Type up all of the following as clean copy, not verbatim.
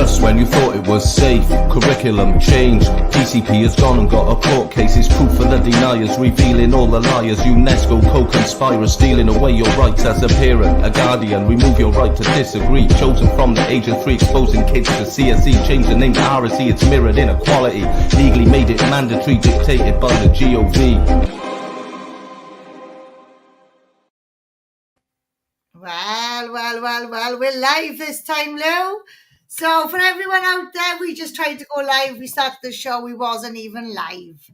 just when you thought it was safe. Curriculum changed, PCP has gone and got a court case. It's proof for the deniers, revealing all the liars. UNESCO co-conspirers, stealing away your rights as a parent, a guardian. Remove your right to disagree. Chosen from the age of 3, exposing kids to CSE. Change the name to RSE, it's mirrored inequality. Legally made it mandatory, dictated by the GOV. Well, we're live this time, Lou. So for everyone out there, we just tried to go live. We started the show, we wasn't even live.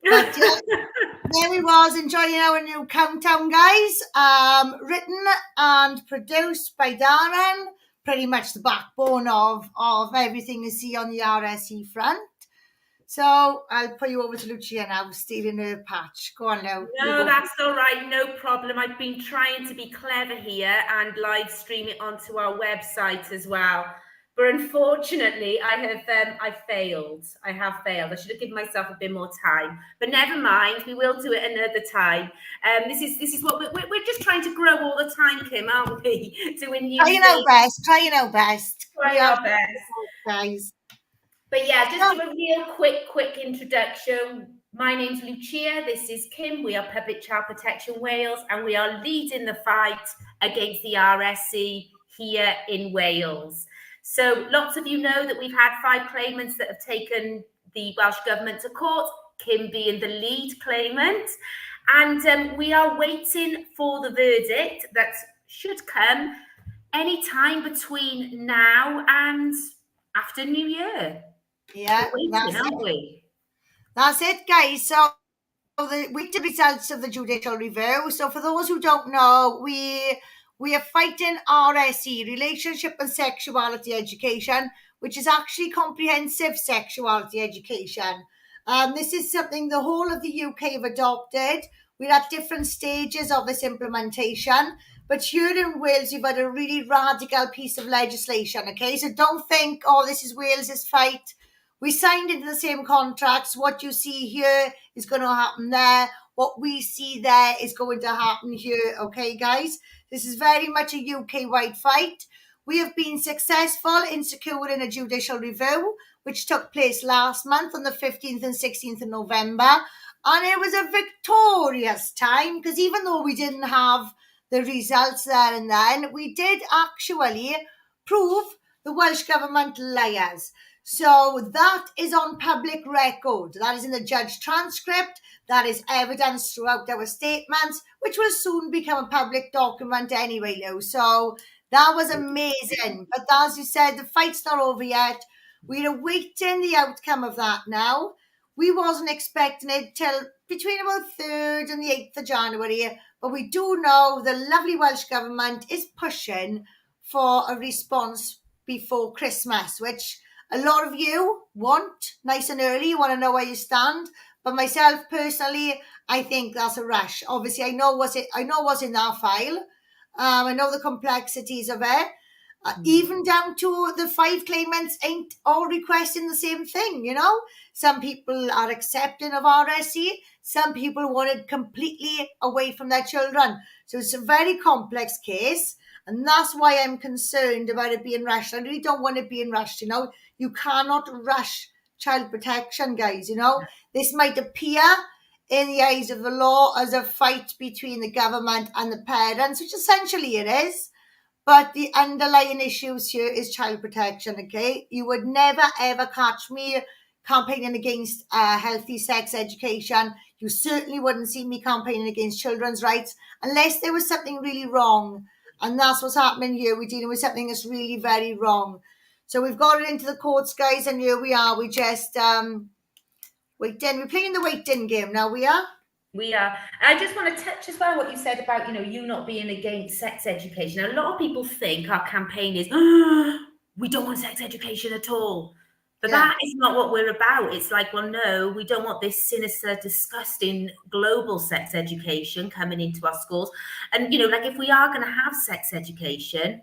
But there we was, enjoying our new countdown, guys. Written and produced by Darren. Pretty much the backbone of everything you see on the RSE front. So I'll put you over to Lucia now, stealing her patch. Go on, Lou. No, that's all right. No problem. I've been trying to be clever here and live stream it onto our website as well. But unfortunately, I failed. I have failed. I should have given myself a bit more time. But never mind. We will do it another time. This is what we're just trying to grow all the time, Kim, aren't we? Doing new Trying our best. Trying our best. Trying our best, guys. But yeah, just do a real quick introduction. My name's Lucia, this is Kim, we are Public Child Protection Wales, and we are leading the fight against the RSE here in Wales. So lots of you know that we've had 5 claimants that have taken the Welsh Government to court, Kim being the lead claimant. And we are waiting for the verdict that should come any time between now and after New Year. Yeah, that's it, guys. So we did results of the judicial review. So for those who don't know, we are fighting RSE, Relationship and Sexuality Education, which is actually comprehensive sexuality education. This is something the whole of the UK have adopted. We're at different stages of this implementation. But here in Wales, you've had a really radical piece of legislation, okay? So don't think, oh, this is Wales's fight. We signed into the same contracts. What you see here is going to happen there. What we see there is going to happen here. Okay, guys? This is very much a UK-wide fight. We have been successful in securing a judicial review, which took place last month on the 15th and 16th of November. And it was a victorious time because even though we didn't have the results there and then, we did actually prove the Welsh Government liars. So that is on public record. That is in the judge transcript. That is evidence throughout our statements, which will soon become a public document anyway, Lou. So that was amazing. But as you said, the fight's not over yet. We're awaiting the outcome of that now. We wasn't expecting it till between about 3rd and the 8th of January. But we do know the lovely Welsh Government is pushing for a response before Christmas, which a lot of you want nice and early. You want to know where you stand. But myself personally, I think that's a rush. Obviously, I know what's in that file. I know the complexities of it. Even down to the 5 claimants ain't all requesting the same thing, you know. Some people are accepting of RSE. Some people want it completely away from their children. So it's a very complex case. And that's why I'm concerned about it being rushed. I really don't want it being rushed, you know. You cannot rush child protection, guys, you know. This might appear in the eyes of the law as a fight between the government and the parents, which essentially it is. But the underlying issues here is child protection, okay? You would never, ever catch me campaigning against healthy sex education. You certainly wouldn't see me campaigning against children's rights unless there was something really wrong. And that's what's happening here. We're dealing with something that's really very wrong. So we've got it into the courts, guys, and here we are. We just waiting. We're playing the waiting game now. We are. I just want to touch as well what you said about, you not being against sex education. A lot of people think our campaign is, we don't want sex education at all. But that is not what we're about. It's like, well, no, we don't want this sinister, disgusting global sex education coming into our schools. And, like if we are going to have sex education,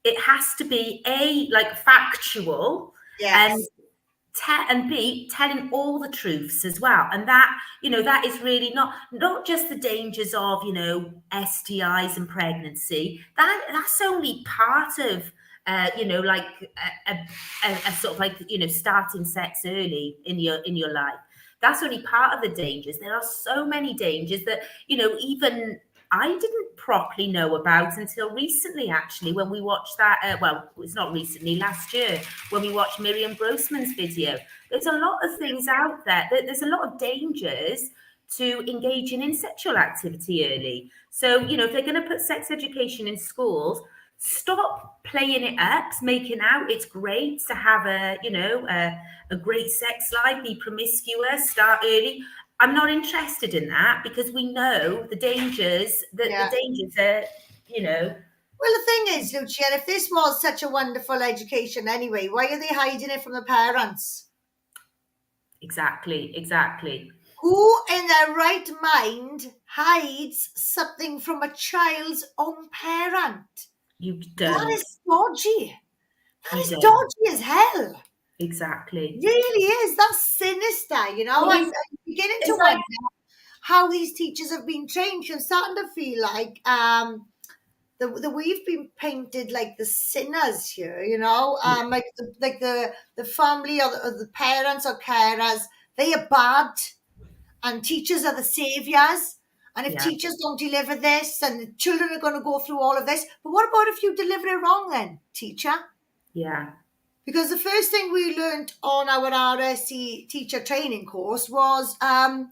it has to be factual and B, telling all the truths as well. And that, that is really not just the dangers of, STIs and pregnancy. That's only part of like a sort of like, starting sex early in your life. That's only part of the dangers. There are so many dangers that, even I didn't properly know about until recently, actually, when we watched that. Well, it's not recently, last year, when we watched Miriam Grossman's video. There's a lot of things out there. There's a lot of dangers to engaging in sexual activity early. So, if they're going to put sex education in schools, stop playing it up, making out it's great to have a great sex life, be promiscuous, start early. I'm not interested in that, because we know the dangers. The dangers are, Well, the thing is, Lucia, if this was such a wonderful education anyway, why are they hiding it from the parents? Exactly. Who in their right mind hides something from a child's own parent? You don't. That is dodgy. That is don't. dodgy as hell. Exactly. It really is. That's sinister, I'm beginning to wonder how these teachers have been trained. I'm starting to feel like the we've been painted like the sinners here, like the family or the parents or carers, they are bad, and teachers are the saviors. And if teachers don't deliver this, and the children are going to go through all of this. But what about if you deliver it wrong then, teacher? Yeah. Because the first thing we learned on our RSC teacher training course was no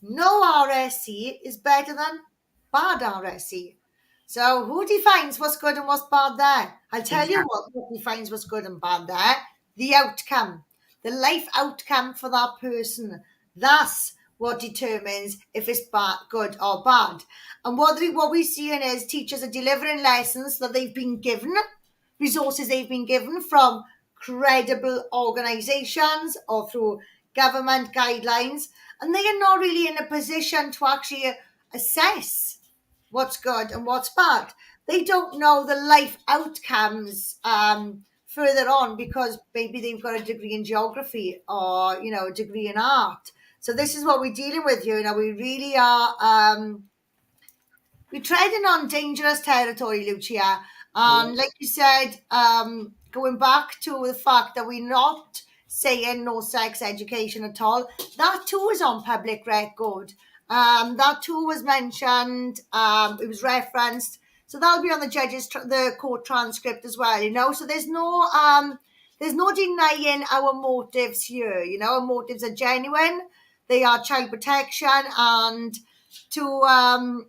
RSC is better than bad RSC. So who defines what's good and what's bad there? I'll tell you what defines what's good and bad there. The outcome, the life outcome for that person. That's what determines if it's bad, good or bad. And what we're seeing is teachers are delivering lessons that they've been given, resources they've been given from credible organisations or through government guidelines, and they are not really in a position to actually assess what's good and what's bad. They don't know the life outcomes further on, because maybe they've got a degree in geography or a degree in art. So this is what we're dealing with here. We really are we're treading on dangerous territory, Lucia. And like you said, going back to the fact that we're not saying no sex education at all, that too is on public record. That too was mentioned. It was referenced. So that'll be on the court transcript as well. So there's no denying our motives here. Our motives are genuine. They are child protection, and to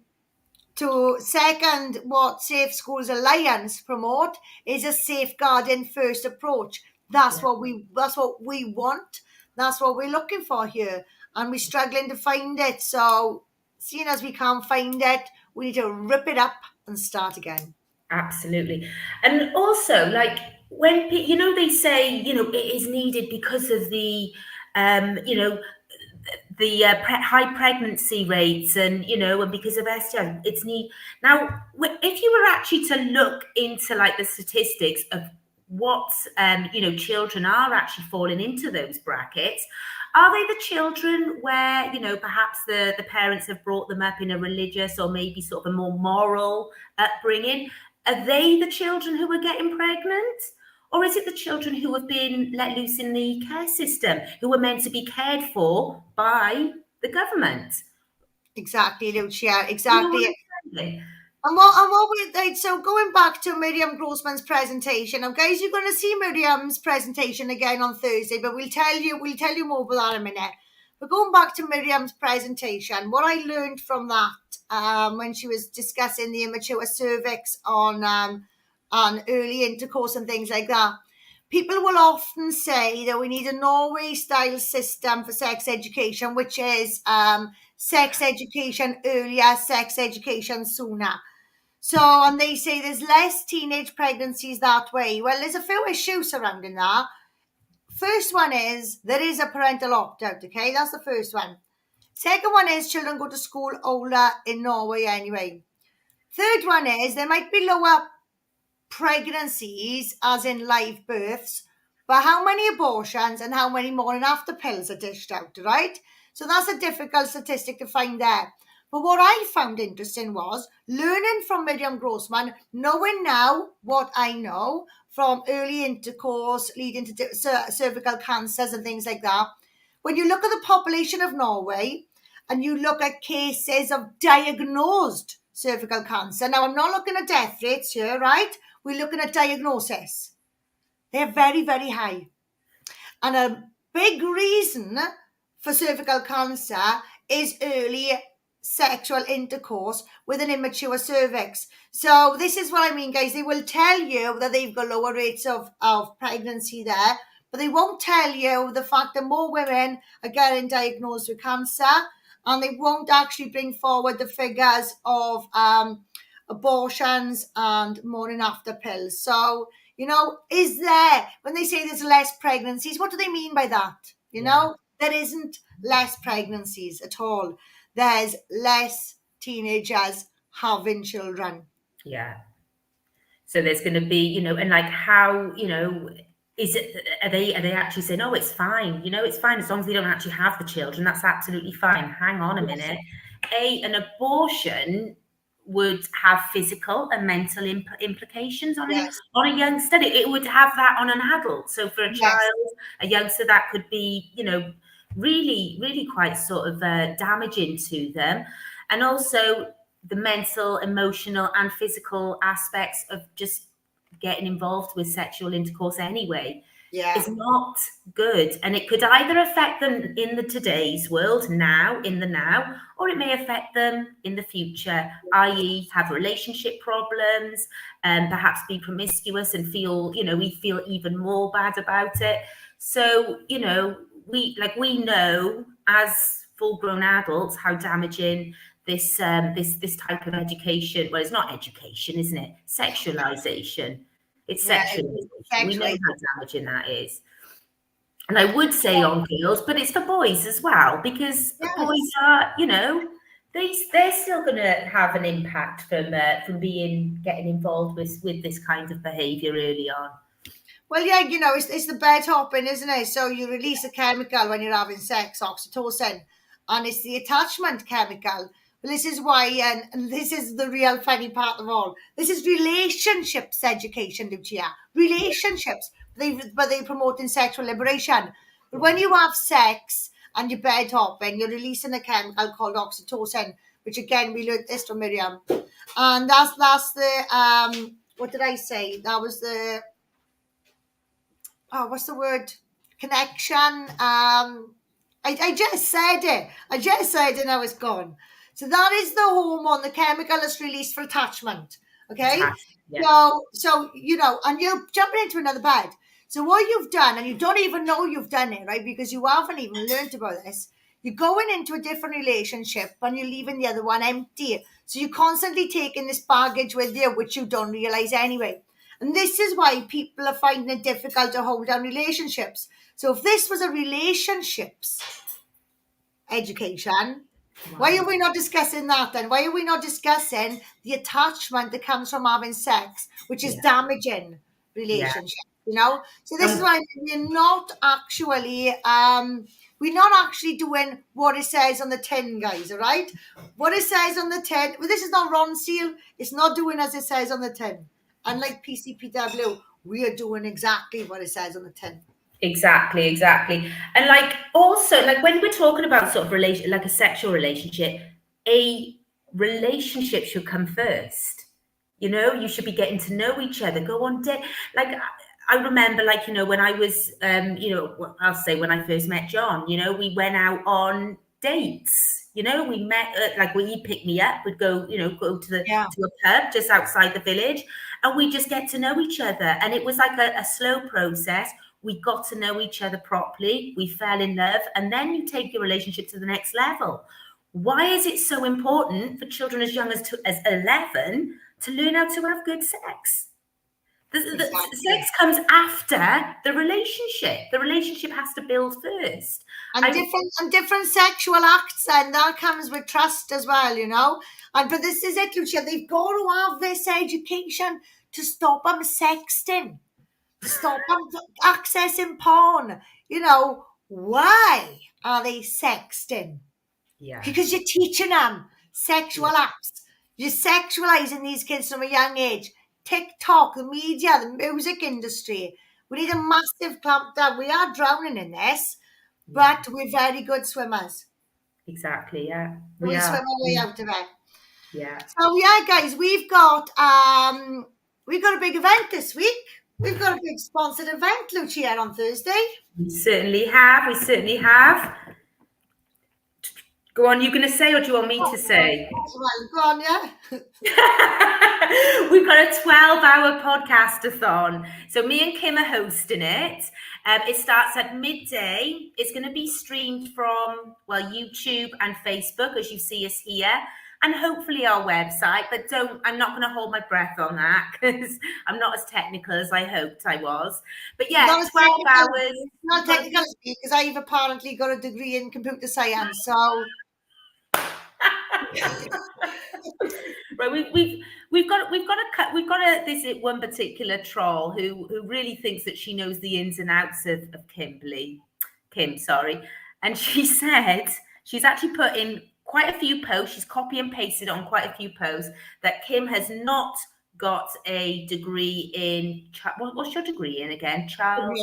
second what Safe Schools Alliance promote is a safeguarding first approach. That's what we want. That's what we're looking for here, and we're struggling to find it. So, seeing as we can't find it, we need to rip it up and start again. Absolutely. And also, like, when they say it is needed because of the high pregnancy rates, and and because of STI, it's need. Now, if you were actually to look into like the statistics of what children are actually falling into those brackets, are they the children where perhaps the parents have brought them up in a religious or maybe sort of a more moral upbringing? Are they the children who are getting pregnant? Or is it the children who have been let loose in the care system, who were meant to be cared for by the government? Exactly, Lucia. Exactly. And so going back to Miriam Grossman's presentation, now guys, you're going to see Miriam's presentation again on Thursday, but we'll tell you more about that in a minute. But going back to Miriam's presentation, what I learned from that when she was discussing the immature cervix on early intercourse and things like that, people will often say that we need a Norway-style system for sex education, which is sex education earlier, sex education sooner. So, and they say there's less teenage pregnancies that way. Well, there's a few issues surrounding that. First one is there is a parental opt-out, okay? That's the first one. Second one is children go to school older in Norway anyway. Third one is there might be lower pregnancies, as in live births, but how many abortions and how many morning after pills are dished out, right? So that's a difficult statistic to find there. But what I found interesting was learning from Miriam Grossman, knowing now what I know from early intercourse leading to cervical cancers and things like that. When you look at the population of Norway and you look at cases of diagnosed cervical cancer, now I'm not looking at death rates here, right? We're looking at diagnosis. They're very, very high. And a big reason for cervical cancer is early sexual intercourse with an immature cervix. So this is what I mean, guys. They will tell you that they've got lower rates of pregnancy there, but they won't tell you the fact that more women are getting diagnosed with cancer, and they won't actually bring forward the figures of abortions and morning after pills. So, is there, when they say there's less pregnancies, what do they mean by that? There isn't less pregnancies at all. There's less teenagers having children. Yeah. So there's going to be, and like how, is it, are they actually saying, oh, it's fine, it's fine as long as they don't actually have the children, that's absolutely fine. Hang on a minute. An abortion would have physical and mental implications on a youngster. It would have that on an adult. So for a child, a youngster, that could be, really, really quite sort of damaging to them. And also the mental, emotional and physical aspects of just getting involved with sexual intercourse anyway is not good. And it could either affect them in the today's world, now, or it may affect them in the future, i.e. have relationship problems and perhaps be promiscuous and feel, we feel even more bad about it. So, we know as full-grown adults how damaging this type of education, well, it's not education, isn't it? Sexualization. It's sexualization. We know how damaging that is. And I would say on girls, but it's for boys as well, because boys are, they're still going to have an impact from getting involved with this kind of behavior early on. Well, yeah, it's the bed hopping, isn't it? So you release a chemical when you're having sex, oxytocin, and it's the attachment chemical. Well, this is why, and this is the real funny part of all. This is relationships education, Lucia. Relationships, but they promoting sexual liberation. But when you have sex and you're bed hopping, you're releasing a chemical called oxytocin, which again we learned this from Miriam, and that's the what did I say? That was the what's the word? Connection. I just said it. And now it's gone. So that is the hormone, the chemical that's released for attachment. Okay. So and you're jumping into another bed. So what you've done, and you don't even know you've done it, right? Because you haven't even learned about this. You're going into a different relationship and you're leaving the other one empty. So you're constantly taking this baggage with you, which you don't realize anyway. And this is why people are finding it difficult to hold down relationships. So if this was a relationships education, why are we not discussing that then? Why are we not discussing the attachment that comes from having sex, which is damaging relationships? So this is why we're not actually doing what it says on the tin, guys. All right, what it says on the tin. Well, this is not Ron Seal. It's not doing as it says on the tin. Unlike PCPW, we are doing exactly what it says on the tin. Exactly. And also when we're talking about sort of a sexual relationship, a relationship should come first. You should be getting to know each other, go on date. I remember, when I was, I'll say when I first met John, we went out on dates. We met, when he'd pick me up, we'd go, go to a pub just outside the village, and we just get to know each other. And it was like a slow process. We got to know each other properly. We fell in love, and then you take your relationship to the next level. Why is it so important for children as young as 11 to learn how to have good sex? The sex comes after the relationship. The relationship has to build first. And different sexual acts, and that comes with trust as well, But this is it, Lucia. They've got to have this education to stop them sexting, to stop them accessing porn. Why are they sexting? Yeah. Because you're teaching them Sexual apps. You're sexualizing these kids from a young age. TikTok, the media, the music industry. We need a massive clamp down. We are drowning in this, but we're very good swimmers. Exactly, yeah. We swim are. our way out of it. Yeah. So yeah, guys, we've got a big event this week. We've got a big sponsored event, Lucia, on Thursday. We certainly have. Go on, you going to say, or do you want me to say? Well, go on, yeah. We've got a 12-hour podcast-a-thon. So me and Kim are hosting it. It starts at midday. It's going to be streamed from, YouTube and Facebook, as you see us here, and hopefully our website. But I'm not going to hold my breath on that because I'm not as technical as I hoped I was. But yeah, 12 hours. Not technical because I've apparently got a degree in computer science, so... Right, we've got this one particular troll who really thinks that she knows the ins and outs of Kim, and she said she's actually put in quite a few posts. She's copy and pasted on quite a few posts that Kim has not got a degree in. What's your degree in again, Charles?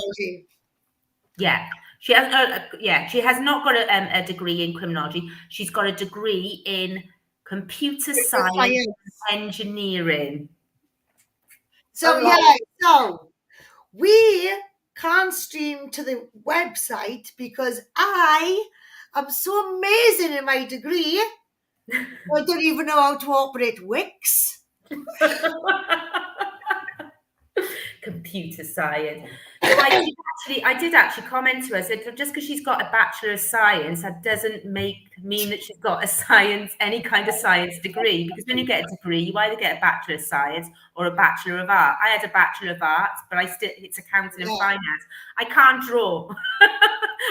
Yeah. She has not got a degree in criminology. She's got a degree in computer science engineering. So so we can't stream to the website because I am so amazing in my degree. I don't even know how to operate Wix. Computer science. So I did actually comment to her, said just because she's got a Bachelor of Science, that doesn't mean that she's got any kind of science degree. Because when you get a degree, you either get a Bachelor of Science or a Bachelor of Art. I had a Bachelor of Arts, but it's accounting and finance. I can't draw.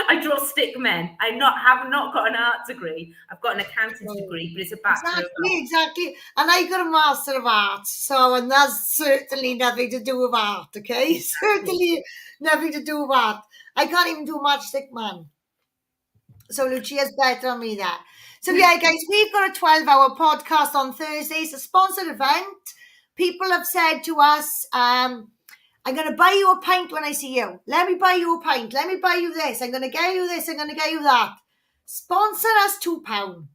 I draw stick men. have not got an art degree. I've got an accounting degree, but it's a Bachelor of Arts. Exactly. And I got a Master of Arts. And that's certainly nothing to do with art, okay? Certainly nothing to do with art. I can't even do matchstick man. So Lucia's better than me there. So yeah, guys, we've got a 12-hour podcast on Thursday. It's a sponsored event. People have said to us, I'm going to buy you a pint when I see you. Let me buy you a pint. Let me buy you this. I'm going to get you this. I'm going to get you that. Sponsor us £2.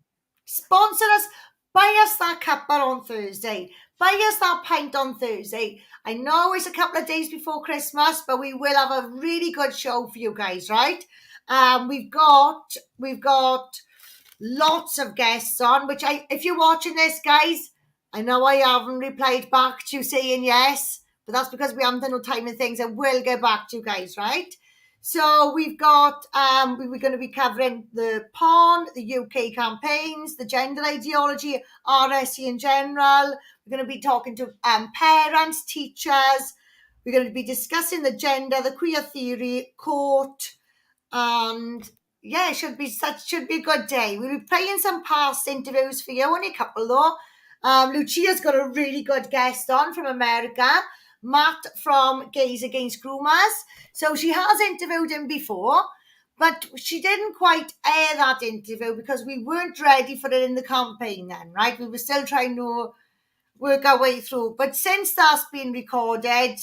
Sponsor us. Buy us that cuppa on Thursday. Buy us that pint on Thursday. I know it's a couple of days before Christmas, but we will have a really good show for you guys, right? We've got lots of guests on, which if you're watching this, guys, I know I haven't replied back to you saying yes, but that's because we haven't done no time and things. I will get back to you guys, right? So we've got, we're going to be covering the porn, the UK campaigns, the gender ideology, RSE in general. We're going to be talking to parents, teachers. We're going to be discussing the gender, the queer theory, court, and yeah, it should be a good day. We'll be playing some past interviews for you, only a couple though. Lucia's got a really good guest on from America, Matt from Gays Against Groomers. So she has interviewed him before, but she didn't quite air that interview because we weren't ready for it in the campaign then, right? We were still trying to work our way through. But since that's been recorded,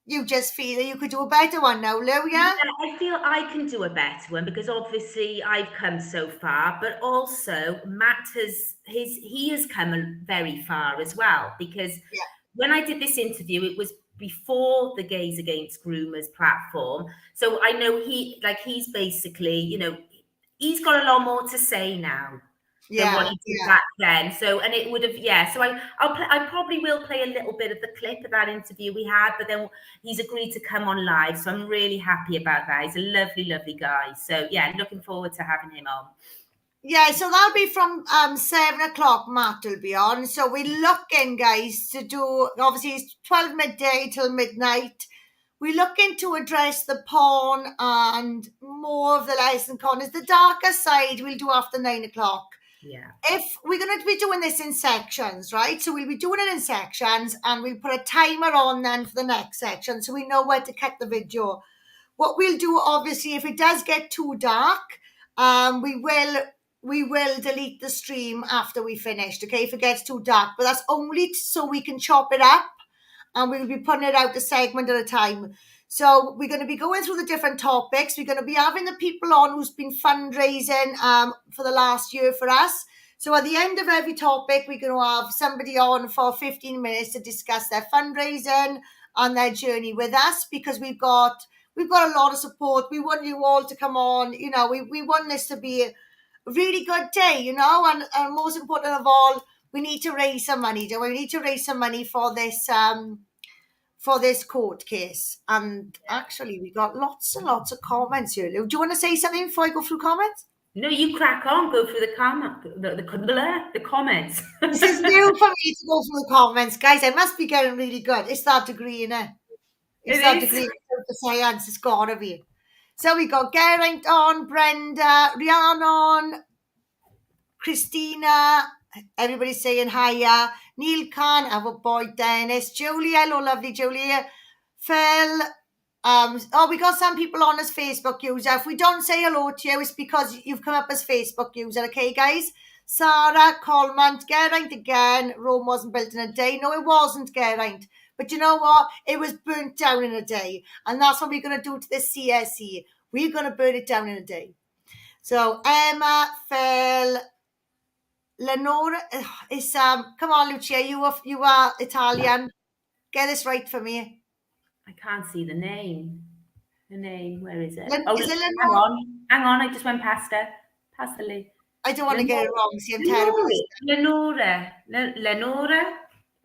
you just feel that you could do a better one now, Lou, yeah? I feel I can do a better one because obviously I've come so far, but also Matt has come very far as well, because when I did this interview, it was before the Gays Against Groomers platform. So I know he's basically, he's got a lot more to say now than what he did back then. So, and it would have, so I probably will play a little bit of the clip of that interview we had, but then he's agreed to come on live. So I'm really happy about that. He's a lovely, lovely guy. So yeah, looking forward to having him on. Yeah, so that'll be from 7 o'clock, Matt will be on. So we're looking, guys, to do, obviously it's 12 midday till midnight. We're looking to address the porn and more of the lesson corners. The darker side we'll do after 9 o'clock. Yeah. If we're going to be doing this in sections, right? So we'll be doing it in sections and we'll put a timer on then for the next section so we know where to cut the video. What we'll do, obviously, if it does get too dark, we will we will delete the stream after we finished, okay, if it gets too dark. But that's only so we can chop it up, and we'll be putting it out a segment at a time. So we're going to be going through the different topics. We're going to be having the people on who's been fundraising for the last year for us. So at the end of every topic, we're going to have somebody on for 15 minutes to discuss their fundraising and their journey with us, because we've got a lot of support. We want you all to come on. We want this to be a really good day, and most important of all, we need to raise some money. We need to raise some money for this court case. And actually, we got lots and lots of comments here. Do you want to say something before I go through comments? No, you crack on. Go through the comments. This is new for me to go through the comments, guys. I must be getting really good. It's that degree, innit? It's that degree in science. It's gotta be. So we got Geraint on, Brenda, Rhiannon, Christina. Everybody's saying hiya. Neil Khan, our boy Dennis, Julie. Hello, lovely Julie. Phil. We got some people on as Facebook user. If we don't say hello to you, it's because you've come up as Facebook user, okay, guys? Sarah, Coleman, Geraint again. Rome wasn't built in a day. No, it wasn't, Geraint. But you know what? It was burnt down in a day. And that's what we're going to do to the CSE. We're going to burn it down in a day. So, Emma, Phil, Lenora is come on, Lucia, you are Italian. Get this right for me. I can't see the name. Where is it? Is it Lenora? Hang on, I just went past her. Past the list. I don't want to get it wrong. See, I'm terrible. Lenora.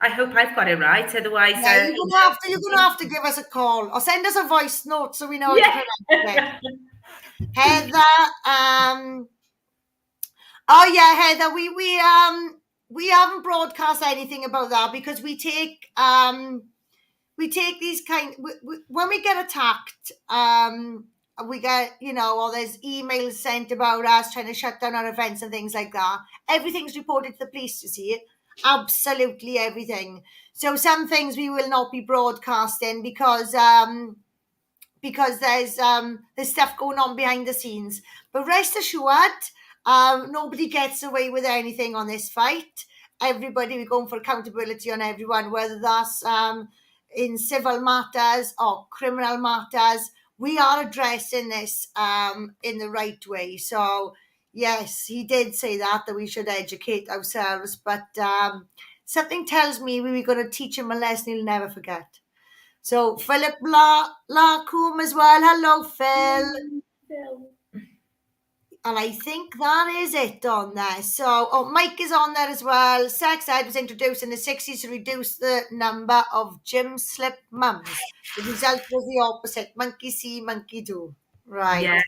I hope I've got it right. Otherwise, yeah, you're gonna have to give us a call or send us a voice note so we know how to pronounce it. Heather, oh yeah, Heather, we haven't broadcast anything about that because we take these when we get attacked, we get, or there's emails sent about us trying to shut down our events and things like that. Everything's reported to the police, you see. Absolutely everything. So some things we will not be broadcasting because there's stuff going on behind the scenes. But rest assured, nobody gets away with anything on this fight. Everybody, we're going for accountability on everyone, whether that's in civil matters or criminal matters. We are addressing this in the right way. So yes, he did say that we should educate ourselves, but something tells me we were going to teach him a lesson he'll never forget. So Philip Lacombe as well. Hello, Phil. And I think that is it on there. So, Mike is on there as well. Sex ed was introduced in the 60s to reduce the number of gym slip mums. The result was the opposite. Monkey see, monkey do. Right. Yeah.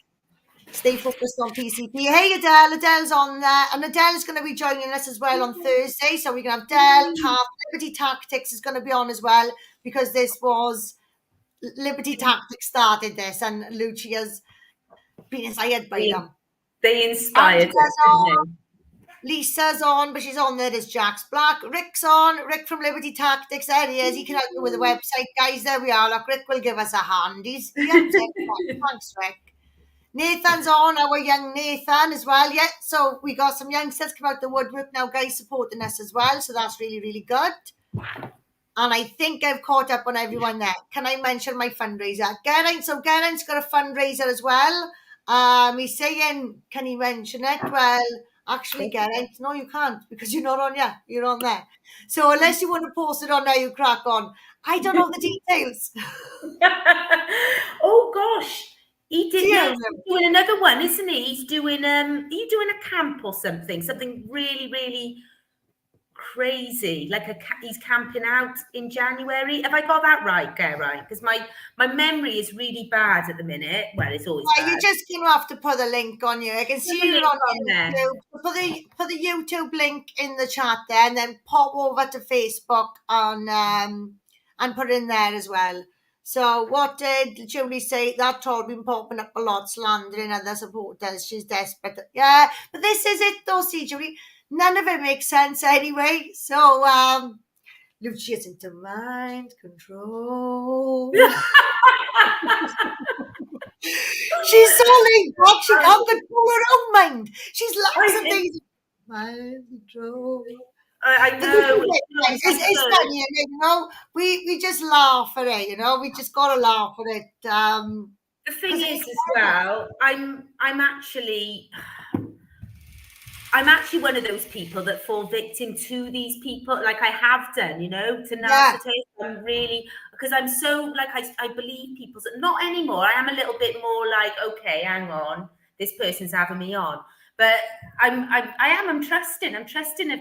Stay focused on PCP. Hey, Adele. Adele's on there. And Adele's going to be joining us as well on Thursday. So we're going to have Adele. Liberty Tactics is going to be on as well, because this was Liberty Tactics started this, and Lucia's been inspired by them. They inspired us. Lisa's on, but she's on there as Jax Black. Rick's on. Rick from Liberty Tactics. There he is. He can help you with the website, guys. There we are. Look, Rick will give us a hand. Thanks, Rick. Nathan's on, our young Nathan as well. Yeah, so we got some youngsters come out the woodwork now, guys, supporting us as well. So that's really, really good. And I think I've caught up on everyone there. Can I mention my fundraiser? Geraint. So Geraint's got a fundraiser as well. He's saying, can he mention it? Well, actually, Geraint, no, you can't, because you're not on yet. You're on there. So unless you want to post it on there, you crack on. I don't know the details. Oh gosh, he did. He's doing another one, isn't he? He's doing are you doing a camp or something really, really crazy, like he's camping out in January. Have I got that right, Geraint? Because my memory is really bad at the minute. Well, it's always bad. You're just going to have to put the link on you. I can see it on YouTube. Put the YouTube link in the chat there, and then pop over to Facebook and put it in there as well. So what did Julie say? That's all been popping up a lot, slandering other supporters. She's desperate. Yeah, but this is it though, see, Julie. None of it makes sense anyway. So, Lucia's into mind control. She's so laid back, she can't control her own mind. She's laughs at things. I But this know. is it, guys. It's funny, you know. We just laugh at it, you know. We just gotta laugh at it. The thing 'cause is, it's as well, I'm actually one of those people that fall victim to these people, like I have done, you know, to yeah, narcissism. I'm really, because I'm so, like, I believe people, not anymore. I am a little bit more like, okay, hang on, this person's having me on. But I'm trusting of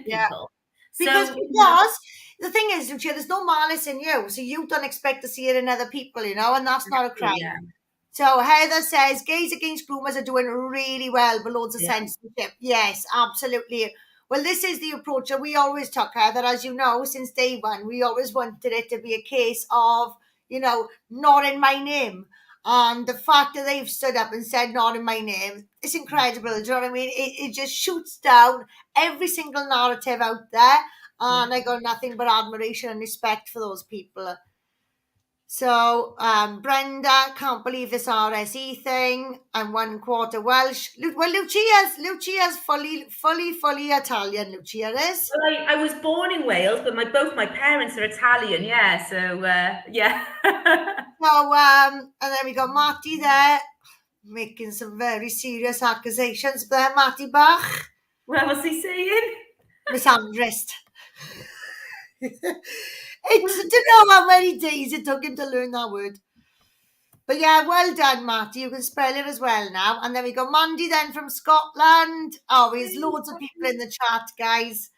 yeah. people. Because So, the thing is, Lucia, there's no malice in you, so you don't expect to see it in other people, you know, and that's not a crime. yeah, So Heather says gays against groomers are doing really well, but loads of yeah. censorship. Yes, absolutely. Well, this is the approach that we always took, Heather, as you know, since day one. We always wanted it to be a case of, you know, not in my name. And the fact that they've stood up and said not in my name, it's incredible. Do you know what I mean? It just shoots down every single narrative out there. And I got nothing but admiration and respect for those people. So, Brenda, can't believe this RSE thing. I'm 1/4 Welsh. Well, Lucia's fully Italian. Lucia is. Well, I was born in Wales, but both my parents are Italian. Yeah, so yeah. So, and then we got Marty there making some very serious accusations there. Marty Bach, What was he saying? misandrist. It's to know how many days it took him to learn that word. But yeah, well done, Matty. You can spell it as well now. And then we got Mandy then from Scotland. Oh, there's loads of people in the chat, guys.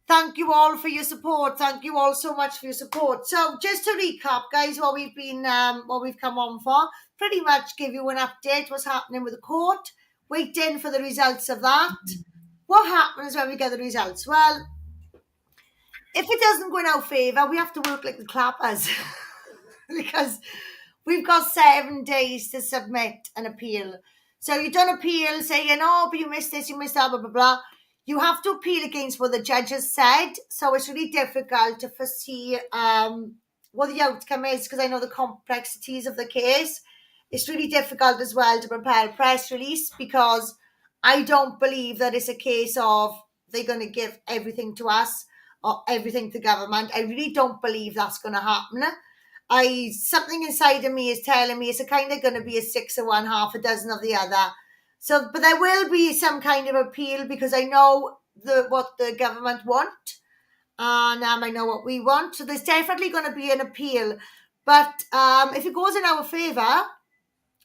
Thank you all for your support. Thank you all so much for your support. So just to recap, guys, what we've come on for, pretty much give you an update what's happening with the court, waiting for the results of that. What happens when we get the results? Well, if it doesn't go in our favour, we have to work like the clappers. Because we've got 7 days to submit an appeal. So you don't appeal saying, oh, but you missed this, you missed that, blah, blah, blah. You have to appeal against what the judge has said. So it's really difficult to foresee what the outcome is, because I know the complexities of the case. It's really difficult as well to prepare a press release, because I don't believe that it's a case of they're going to give everything to us or everything to government. I really don't believe that's going to happen. Something inside of me is telling me it's a kind of going to be a 6 of one, half a dozen of the other. So, but there will be some kind of appeal, because I know what the government want, and I know what we want. So there's definitely going to be an appeal. But if it goes in our favour,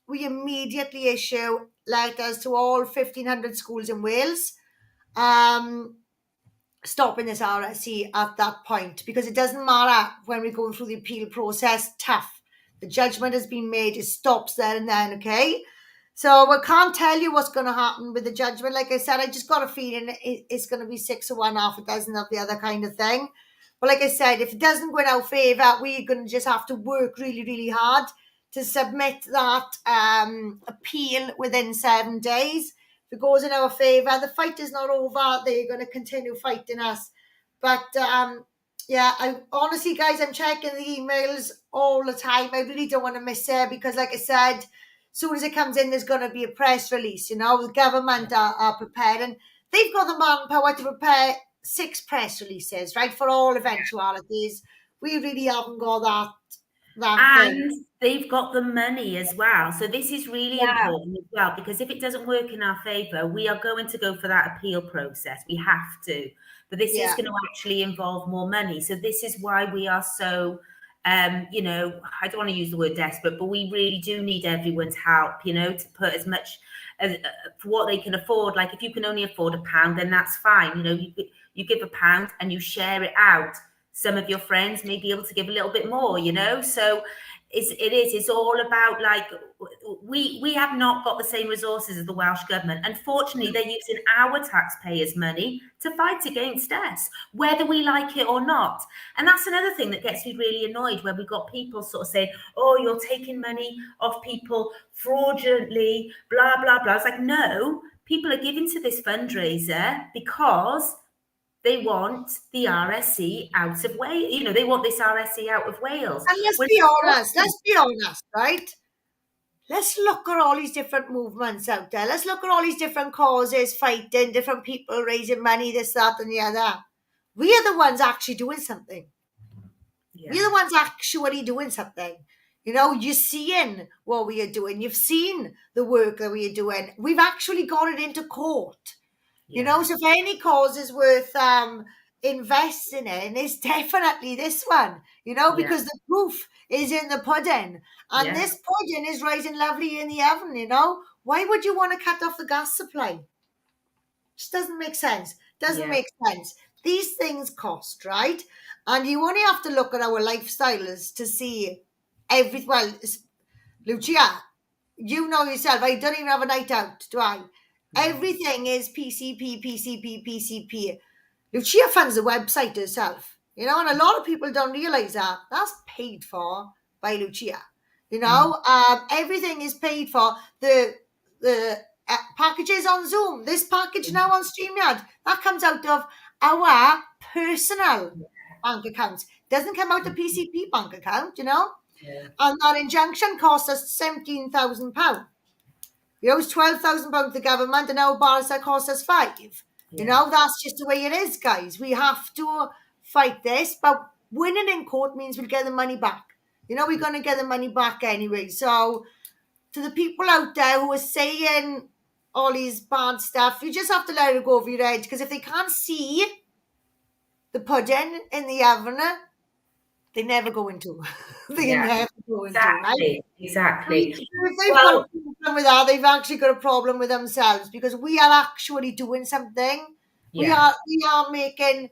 we immediately issue letters to all 1,500 schools in Wales, stopping this RSE at that point, because it doesn't matter when we're going through the appeal process. Tough. The judgment has been made. It stops there and then, okay? So I can't tell you what's going to happen with the judgment. Like I said, I just got a feeling it's going to be 6 of one, half a dozen of the other kind of thing. But like I said, if it doesn't go in our favour, we're going to just have to work really, really hard to submit that appeal within 7 days. If it goes in our favour, the fight is not over. They're going to continue fighting us. But yeah, I honestly, guys, I'm checking the emails all the time. I really don't want to miss it, because like I said, as soon as it comes in, there's going to be a press release. You know, the government are prepared, and they've got the manpower to prepare 6 press releases, right, for all eventualities. We really haven't got that And thing. they've got the money as well. So this is really important as well, because if it doesn't work in our favour, we are going to go for that appeal process. We have to. But this is going to actually involve more money. So this is why we are so, you know, I don't want to use the word desperate, but we really do need everyone's help, you know, to put as much as for what they can afford. Like if you can only afford £1, then that's fine. You know, you give £1 and you share it out. Some of your friends may be able to give a little bit more, you know. So it's all about, like, we have not got the same resources as the Welsh government. Unfortunately, they're using our taxpayers' money to fight against us, whether we like it or not. And that's another thing that gets me really annoyed, when we've got people sort of saying, oh, you're taking money off people fraudulently, blah, blah, blah. It's like, no, people are giving to this fundraiser because they want the RSE out of Wales. You know, they want this RSE out of Wales. And let's be honest, right? let's look at all these different movements out there. Let's look at all these different causes, fighting, different people raising money, this, that, and the other. We are the ones actually doing something. Yeah. We're the ones actually doing something. You know, you're seeing what we are doing. You've seen the work that we are doing. We've actually got it into court. You know, so if any cause is worth investing in, it's definitely this one, you know, because the proof is in the pudding. And this pudding is rising lovely in the oven, you know. Why would you want to cut off the gas supply? Just doesn't make sense. Doesn't make sense. These things cost, right? And you only have to look at our lifestyles to see well, Lucia, you know yourself, I don't even have a night out, do I? Everything is PCP, PCP, PCP. Lucia funds the website herself, you know, and a lot of people don't realize that. That's paid for by Lucia. You know, everything is paid for. The packages on Zoom, this package now on StreamYard, that comes out of our personal bank accounts. Doesn't come out the PCP bank account, you know. And that injunction cost us £17,000. You know, it's £12,000 to the government, and our barrister cost us £5,000. You know, that's just the way it is, guys. We have to fight this, but winning in court means we'll get the money back. You know, we're going to get the money back anyway. So, to the people out there who are saying all these bad stuff, you just have to let it go over your head, because if they can't see the pudding in the oven, they never go into. They never go into, right? Exactly. If they've got a problem with that, they've actually got a problem with themselves, because we are actually doing something. We are making,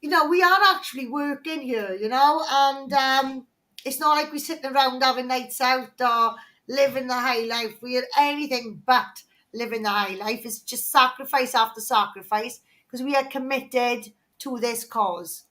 you know, we are actually working here, you know, and it's not like we're sitting around having nights out or living the high life. We are anything but living the high life. It's just sacrifice after sacrifice, because we are committed to this cause.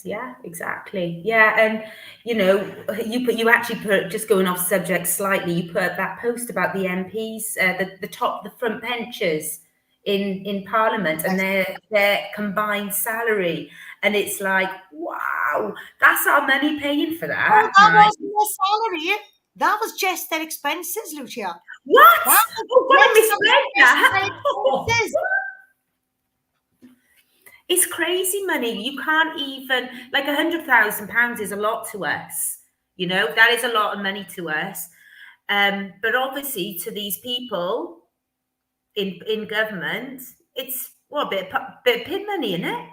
Yeah, exactly. Yeah, and you know, you actually put, just going off subject slightly, you put that post about the MPs, the front benchers in Parliament, and their combined salary, and it's like, wow, that's our money paying for that. Oh, that wasn't their salary. That was just their expenses, Lucia. What? Expenses. It's crazy money. You can't even, like, £100,000 is a lot to us. You know, that is a lot of money to us. But obviously to these people in government, it's a bit of pin money, isn't it?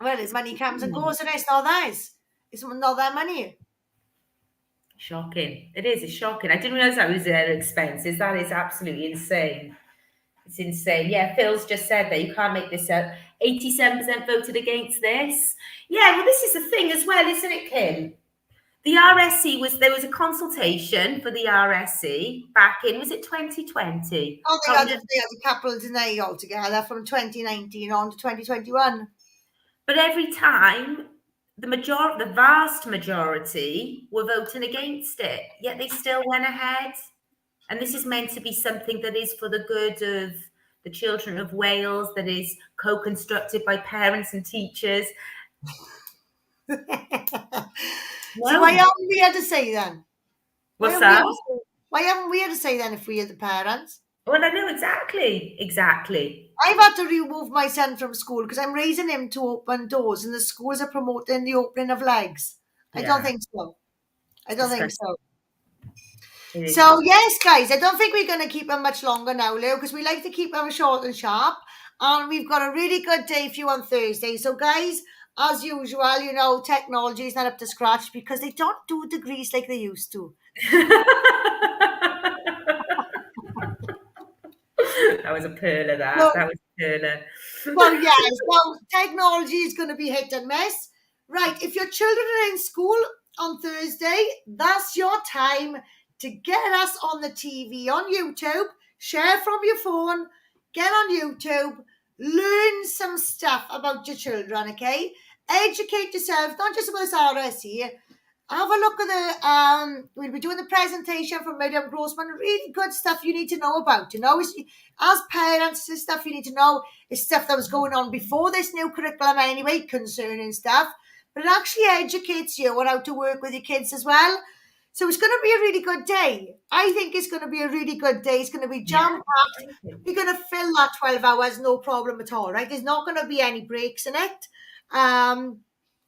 Well, it's money comes and goes, and it's not theirs. It's not their money. Shocking. It is. It's shocking. I didn't realize that was their expenses. That is absolutely insane. It's insane. Yeah, Phil's just said that you can't make this up. 87% voted against this. Yeah, well, this is the thing as well, isn't it, Kim? The RSC there was a consultation for the RSC back in, was it 2020? Oh, they had a couple of delay altogether from 2019 on to 2021. But every time, the vast majority were voting against it, yet they still went ahead. And this is meant to be something that is for the good of the children of Wales, that is co-constructed by parents and teachers. So why haven't we had to say then? What's that? Why haven't we had to say then if we are the parents? Well, I know exactly. I've had to remove my son from school because I'm raising him to open doors, and the schools are promoting the opening of legs. I don't think so. So, yes, guys, I don't think we're going to keep them much longer now, Lou, because we like to keep them short and sharp. And we've got a really good day for you on Thursday. So, guys, as usual, you know, technology is not up to scratch because they don't do degrees like they used to. That was a perler, that was a perler. Well, yeah, so technology is going to be hit and miss. Right, if your children are in school on Thursday, that's your time to get us on the TV, on YouTube, share from your phone, get on YouTube, learn some stuff about your children, okay? Educate yourself, not just about this RSE. Have a look at we'll be doing the presentation from Miriam Grossman, really good stuff you need to know about, you know? As parents, this stuff you need to know is stuff that was going on before this new curriculum anyway, concerning stuff, but it actually educates you on how to work with your kids as well. So it's going to be a really good day. I think it's going to be a really good day. It's going to be jam-packed. We're going to fill that 12 hours, no problem at all, right? There's not going to be any breaks in it.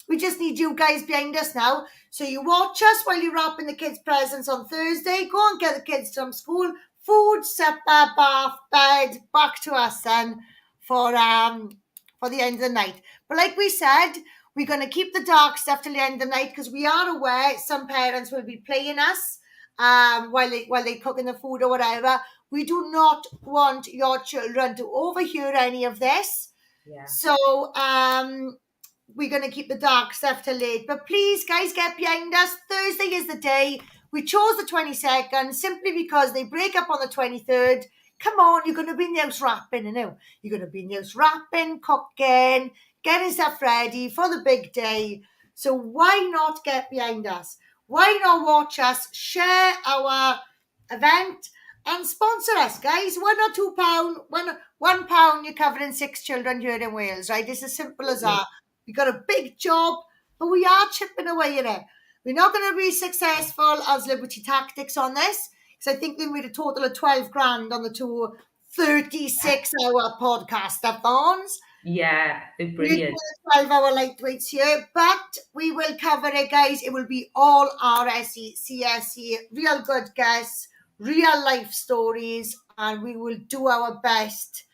We just need you guys behind us now. So you watch us while you're wrapping the kids' presents on Thursday. Go and get the kids from school. Food, supper, bath, bed, back to us then for the end of the night. But like we said, we're going to keep the dark stuff till the end of the night because we are aware some parents will be playing us while they're cooking the food or whatever. We do not want your children to overhear any of this. Yeah. So we're going to keep the dark stuff till late. But please, guys, get behind us. Thursday is the day. We chose the 22nd simply because they break up on the 23rd. Come on, you're going to be in the house wrapping, you know. You're going to be in the house wrapping, cooking, getting stuff ready for the big day. So why not get behind us? Why not watch us, share our event, and sponsor us, guys? £1 or £2, £1, you're covering 6 children here in Wales, right? It's as simple as that. We've got a big job, but we are chipping away at it. We're not going to be successful as Liberty Tactics on this, because I think they made a total of 12 grand on the 2 36-hour podcast-a-thons. Yeah, they're brilliant. 12-hour lightweights here, but we will cover it, guys. It will be all RSE, CSE, real good guests, real life stories, and we will do our best.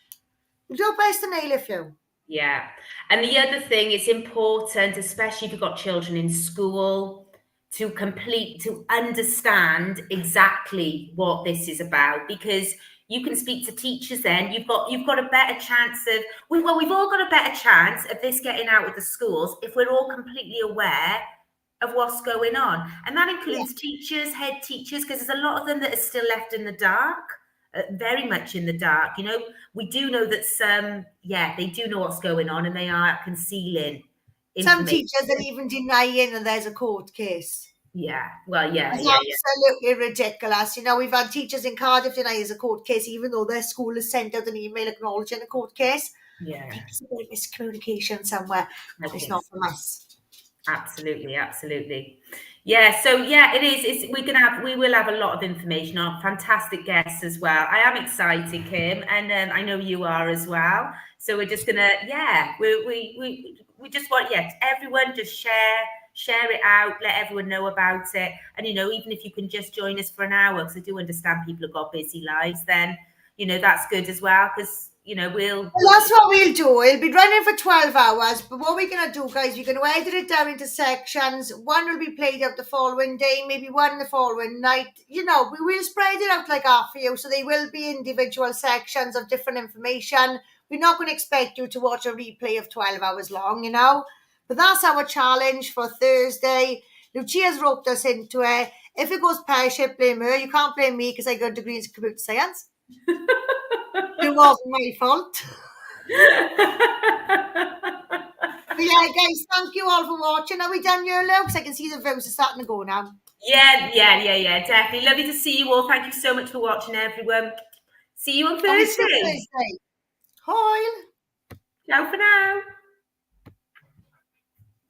We'll do our best to nail a few. Yeah. And the other thing, it's important, especially if you've got children in school, to understand exactly what this is about, because you can speak to teachers then. You've got a better chance of, we've all got a better chance of this getting out of the schools if we're all completely aware of what's going on. And that includes teachers, head teachers, because there's a lot of them that are still left in the dark. Very much in the dark. You know, we do know that some, they do know what's going on and they are concealing some teachers are even denying that there's a court case. Yeah, well, yeah. It's absolutely ridiculous. You know, we've had teachers in Cardiff deny there's a court case, even though their school has sent out an email acknowledging a court case. Yeah. I think there's a bit of miscommunication somewhere. It's not from us. Absolutely. Yeah, so it is. We will have a lot of information on fantastic guests as well. I am excited, Kim, and I know you are as well. So we're just gonna, we just want everyone just share it out, let everyone know about it, and even if you can just join us for an hour, because I do understand people have got busy lives, then that's good as well, because well, that's what we'll do. It'll be running for 12 hours. But what we're going to do, guys, we're going to edit it down into sections. One will be played out the following day, maybe one the following night. We will spread it out like half for you. So they will be individual sections of different information. We're not going to expect you to watch a replay of 12 hours long, But that's our challenge for Thursday. Lucia's roped us into it. If it goes pear-shaped, blame her. You can't blame me because I got degrees in computer science. It wasn't my fault. But yeah, guys, thank you all for watching. Are we done here, Lou? Because I can see the views are starting to go now. Yeah, definitely. Lovely to see you all. Thank you so much for watching, everyone. See you on Thursday. Hi. Ciao for now.